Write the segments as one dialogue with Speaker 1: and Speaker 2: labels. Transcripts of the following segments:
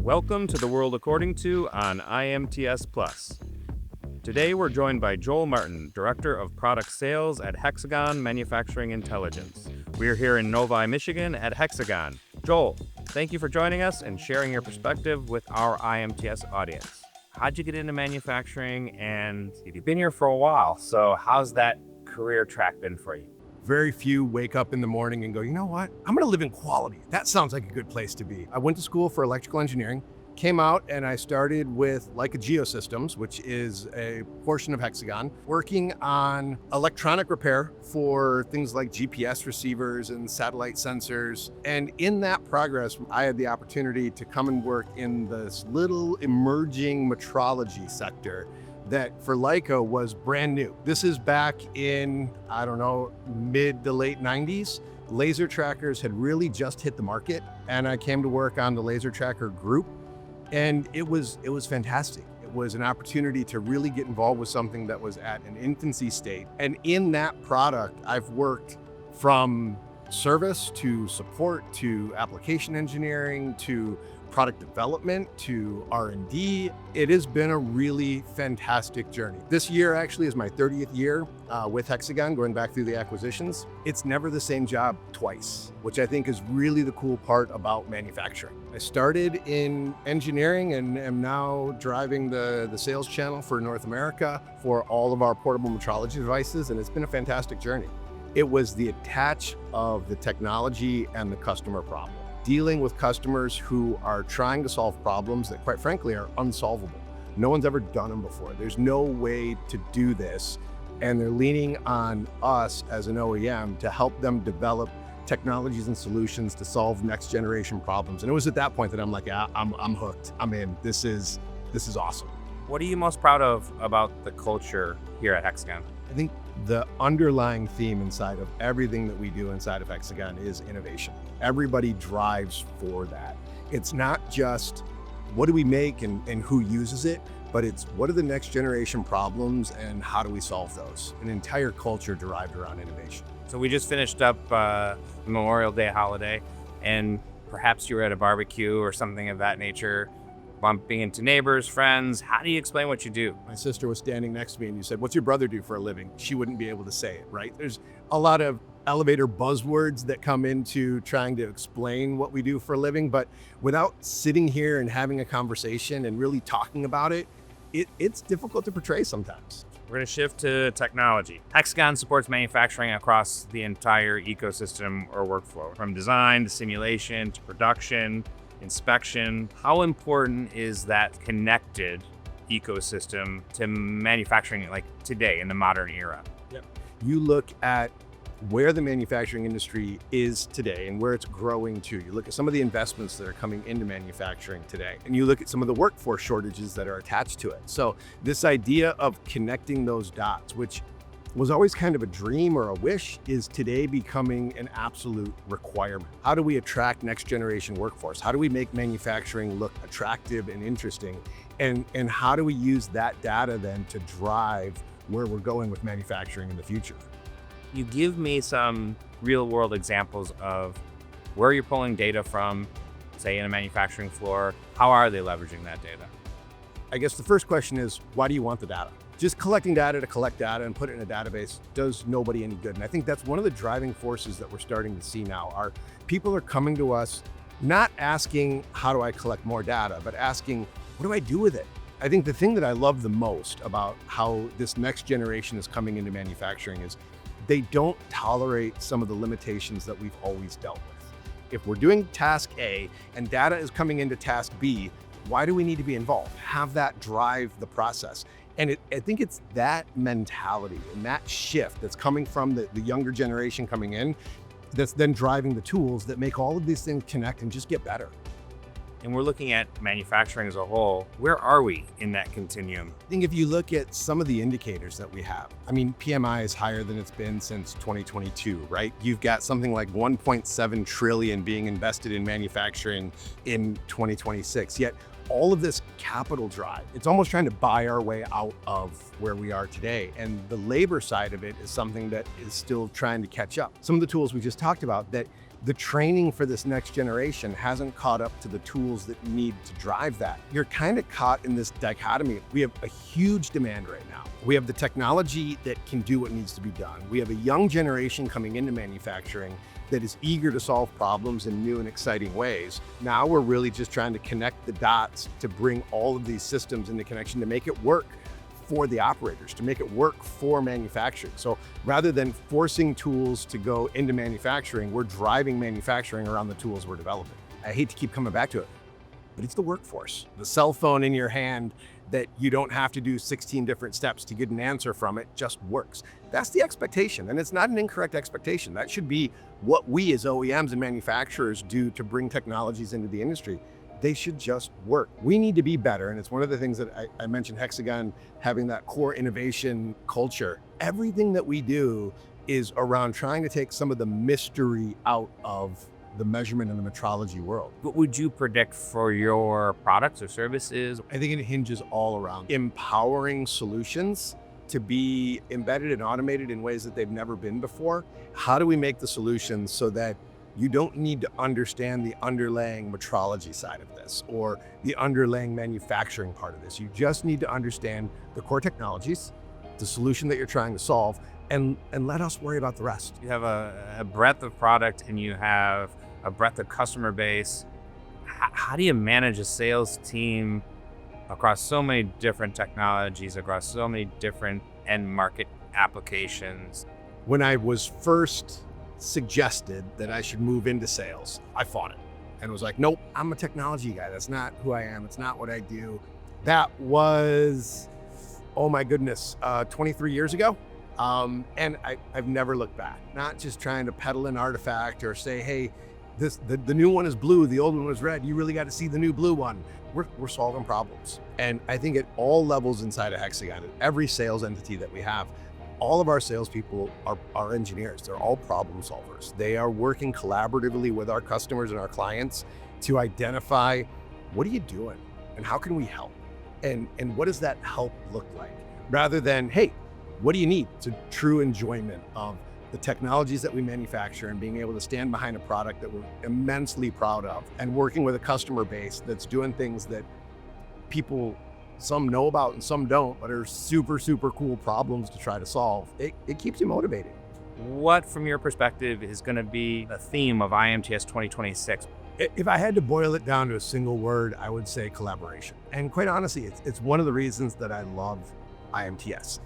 Speaker 1: Welcome to the World According to on IMTS Plus. Today we're joined by Joel Martin, Director of Product Sales at Hexagon Manufacturing Intelligence. We're here in Novi, Michigan at Hexagon. Joel, thank you for joining us and sharing your perspective with our IMTS audience. How'd you get into manufacturing, and you've been here for a while, so how's that career track been for you?
Speaker 2: Very few wake up in the morning and go, you know what? I'm going to live in quality. That sounds like a good place to be. I went to school for electrical engineering, came out, and I started with Leica Geosystems, which is a portion of Hexagon, working on electronic repair for things like GPS receivers and satellite sensors. And in that progress, I had the opportunity to come and work in this little emerging metrology sector that for Leica was brand new. This is back in, mid to late 90s. Laser trackers had really just hit the market, and I came to work on the laser tracker group, and it was fantastic. It was an opportunity to really get involved with something that was at an infancy state. And in that product, I've worked from service to support to application engineering to product development to R&D. It has been a really fantastic journey. This year actually is my 30th year with Hexagon, going back through the acquisitions. It's never the same job twice, which I think is really the cool part about manufacturing. I started in engineering and am now driving the sales channel for North America for all of our portable metrology devices, and it's been a fantastic journey. It was the attach of the technology and the customer problem. Dealing with customers who are trying to solve problems that, quite frankly, are unsolvable. No one's ever done them before. There's no way to do this, and they're leaning on us as an OEM to help them develop technologies and solutions to solve next generation problems. And it was at that point that I'm like, yeah, I'm hooked. I'm in. This is awesome.
Speaker 1: What are you most proud of about the culture here at Hexagon?
Speaker 2: I think the underlying theme inside of everything that we do inside of Hexagon is innovation. Everybody drives for that. It's not just what do we make and who uses it, but it's what are the next generation problems and how do we solve those? An entire culture derived around innovation.
Speaker 1: So we just finished up Memorial Day holiday, and perhaps you were at a barbecue or something of that nature, bumping into neighbors, friends. How do you explain what you do?
Speaker 2: My sister was standing next to me and you said, what's your brother do for a living? She wouldn't be able to say it, right? There's a lot of elevator buzzwords that come into trying to explain what we do for a living, but without sitting here and having a conversation and really talking about it, it's difficult to portray sometimes.
Speaker 1: We're going to shift to technology. Hexagon supports manufacturing across the entire ecosystem or workflow, from design to simulation to production, inspection. How important is that connected ecosystem to manufacturing like today in the modern era?
Speaker 2: Yep. You look at where the manufacturing industry is today and where it's growing to. You look at some of the investments that are coming into manufacturing today, and you look at some of the workforce shortages that are attached to it. So this idea of connecting those dots, which was always kind of a dream or a wish, is today becoming an absolute requirement. How do we attract next generation workforce? How do we make manufacturing look attractive and interesting? And how do we use that data then to drive where we're going with manufacturing in the future?
Speaker 1: You give me some real world examples of where you're pulling data from, say in a manufacturing floor. How are they leveraging that data?
Speaker 2: I guess the first question is, why do you want the data? Just collecting data to collect data and put it in a database does nobody any good. And I think that's one of the driving forces that we're starting to see now. Our people are coming to us, not asking, how do I collect more data, but asking, what do I do with it? I think the thing that I love the most about how this next generation is coming into manufacturing is they don't tolerate some of the limitations that we've always dealt with. If we're doing task A and data is coming into task B, why do we need to be involved? Have that drive the process. And I think it's that mentality and that shift that's coming from the younger generation coming in that's then driving the tools that make all of these things connect and just get better.
Speaker 1: And we're looking at manufacturing as a whole. Where are we in that continuum?
Speaker 2: I think if you look at some of the indicators that we have, PMI is higher than it's been since 2022, right? You've got something like 1.7 trillion being invested in manufacturing in 2026, yet all of this capital drive, it's almost trying to buy our way out of where we are today. And the labor side of it is something that is still trying to catch up. Some of the tools we just talked about that The training for this next generation hasn't caught up to the tools that need to drive that. You're kind of caught in this dichotomy. We have a huge demand right now. We have the technology that can do what needs to be done. We have a young generation coming into manufacturing that is eager to solve problems in new and exciting ways. Now we're really just trying to connect the dots to bring all of these systems into connection to make it work for the operators, to make it work for manufacturing. So rather than forcing tools to go into manufacturing, we're driving manufacturing around the tools we're developing. I hate to keep coming back to it, but it's the workforce. The cell phone in your hand that you don't have to do 16 different steps to get an answer from it just works. That's the expectation, and it's not an incorrect expectation. That should be what we as OEMs and manufacturers do to bring technologies into the industry. They should just work. We need to be better, and it's one of the things that I mentioned, Hexagon having that core innovation culture. Everything that we do is around trying to take some of the mystery out of the measurement and the metrology world.
Speaker 1: What would you predict for your products or services?
Speaker 2: I think it hinges all around empowering solutions to be embedded and automated in ways that they've never been before. How do we make the solutions so that you don't need to understand the underlying metrology side of this or the underlying manufacturing part of this? You just need to understand the core technologies, the solution that you're trying to solve, and let us worry about the rest.
Speaker 1: You have a breadth of product and you have a breadth of customer base. How do you manage a sales team across so many different technologies, across so many different end market applications?
Speaker 2: When I was first suggested that I should move into sales, I fought it and was like, nope, I'm a technology guy. That's not who I am. It's not what I do. That was, oh my goodness, 23 years ago. And I've never looked back. Not just trying to peddle an artifact or say, hey, the new one is blue, the old one was red. You really got to see the new blue one. We're solving problems. And I think at all levels inside of Hexagon, at every sales entity that we have, all of our salespeople are engineers. They're all problem solvers. They are working collaboratively with our customers and our clients to identify, what are you doing and how can we help? And what does that help look like? Rather than, hey, what do you need? It's a true enjoyment of the technologies that we manufacture and being able to stand behind a product that we're immensely proud of and working with a customer base that's doing things that people, some know about and some don't, but are super, super cool problems to try to solve. It keeps you motivated.
Speaker 1: What, from your perspective, is going to be the theme of IMTS 2026?
Speaker 2: If I had to boil it down to a single word, I would say collaboration. And quite honestly, it's one of the reasons that I love IMTS.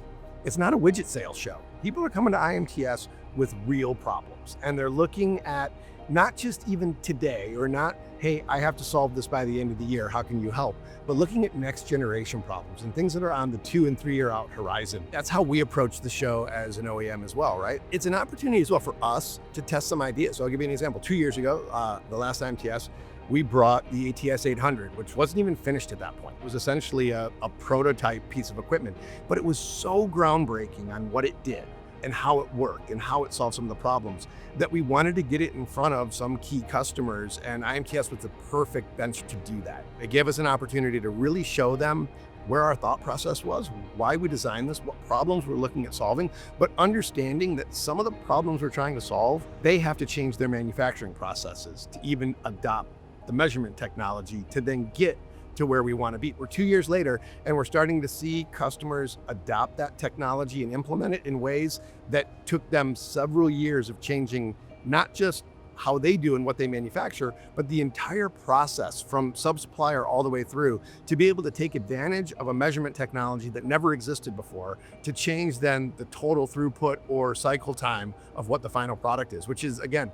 Speaker 2: It's not a widget sales show. People are coming to IMTS with real problems, and they're looking at not just even today or not, hey, I have to solve this by the end of the year, how can you help? But looking at next generation problems and things that are on the 2 and 3 year out horizon. That's how we approach the show as an OEM as well, right? It's an opportunity as well for us to test some ideas. So I'll give you an example. 2 years ago, the last IMTS, we brought the ATS 800, which wasn't even finished at that point. It was essentially a prototype piece of equipment, but it was so groundbreaking on what it did and how it worked and how it solved some of the problems that we wanted to get it in front of some key customers, and IMTS was the perfect bench to do that. It gave us an opportunity to really show them where our thought process was, why we designed this, what problems we're looking at solving, but understanding that some of the problems we're trying to solve, they have to change their manufacturing processes to even adopt the measurement technology to then get to where we want to be. We're 2 years later, and we're starting to see customers adopt that technology and implement it in ways that took them several years of changing not just how they do and what they manufacture, but the entire process from sub-supplier all the way through to be able to take advantage of a measurement technology that never existed before to change then the total throughput or cycle time of what the final product is, which is, again,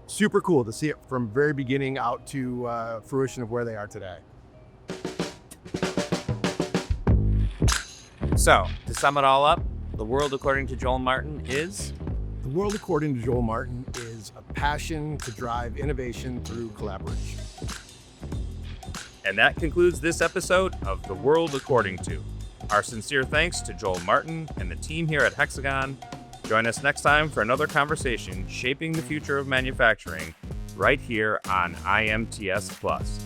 Speaker 2: super cool to see it from very beginning out to fruition of where they are today.
Speaker 1: So, to sum it all up, the world according to Joel Martin is?
Speaker 2: The world according to Joel Martin is a passion to drive innovation through collaboration.
Speaker 1: And that concludes this episode of The World According to. Our sincere thanks to Joel Martin and the team here at Hexagon. Join us next time for another conversation shaping the future of manufacturing right here on IMTS Plus.